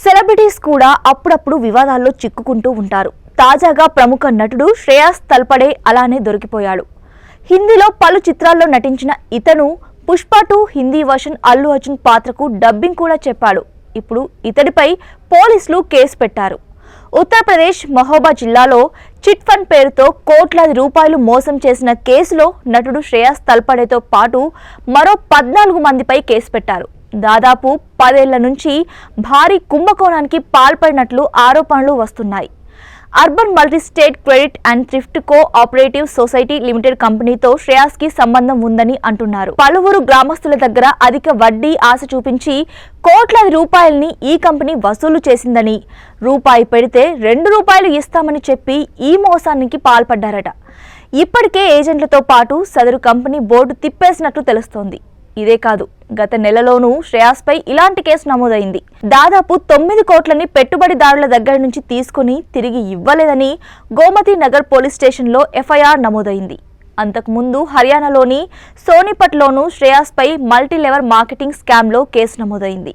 Celebrities కూడా అప్పుడప్పుడు వివాదాల్లో చిక్కుకుంటూ ఉంటారు. తాజాగా ప్రముఖ నటుడు శ్రేయాస్ తల్పడే అలానే దొరికిపోయాడు. హిందీలో పలు చిత్రాల్లో నటించిన ఇతను పుష్ప 2 హిందీ వర్షన్ అల్లు అర్జున్ పాత్రకు డబ్బింగ్ కూడా చెప్పాడు. ఇప్పుడు ఇతడిపై పోలీసులు కేసు పెట్టారు. ఉత్తరప్రదేశ్ మహోబా జిల్లాలో చిట్ ఫండ్ పేరుతో కోట్లాది రూపాయలు మోసం చేసిన కేసులో నటుడు శ్రేయాస్ తల్పడేతో పాటు మరో 14 మందిపై కేసు పెట్టారు. దాదాపు 10 ఏళ్ల నుంచి భారీ కుంభకోణానికి పాల్పడినట్లు ఆరోపణలు వస్తున్నాయి. Urban multi state credit and thrift co operative society limited కంపెనీతో శ్రేయాస్ కి సంబంధం ఉందని అంటున్నారు. పలువురు గ్రామస్తుల దగ్గర అధిక వడ్డీ ఆశ చూపించి కోట్లాది రూపాయల్ని ఈ కంపెనీ వసూలు చేసిందని, రూపాయి పెడితే 2 రూపాయలు ఇస్తామని చెప్పి ఈ మోసానికి పాల్పడ్డారట. ఇప్పటికే ఏజెంట్లతో పాటు సదరు కంపెనీ బోర్డు తిప్పేసినట్లు తెలుస్తోంది. ఇదే కాదు, గత నెలలోనూ శ్రేయాస్పై ఇలాంటి కేసు నమోదైంది. దాదాపు 9 కోట్లని పెట్టుబడిదారుల దగ్గర నుంచి తీసుకుని తిరిగి ఇవ్వలేదని గోమతి నగర్ పోలీస్ స్టేషన్లో ఎఫ్ఐఆర్ నమోదైంది. అంతకుముందు హర్యానాలోని సోనిపట్లోనూ శ్రేయాస్పై మల్టీలెవెల్ మార్కెటింగ్ స్కామ్లో కేసు నమోదైంది.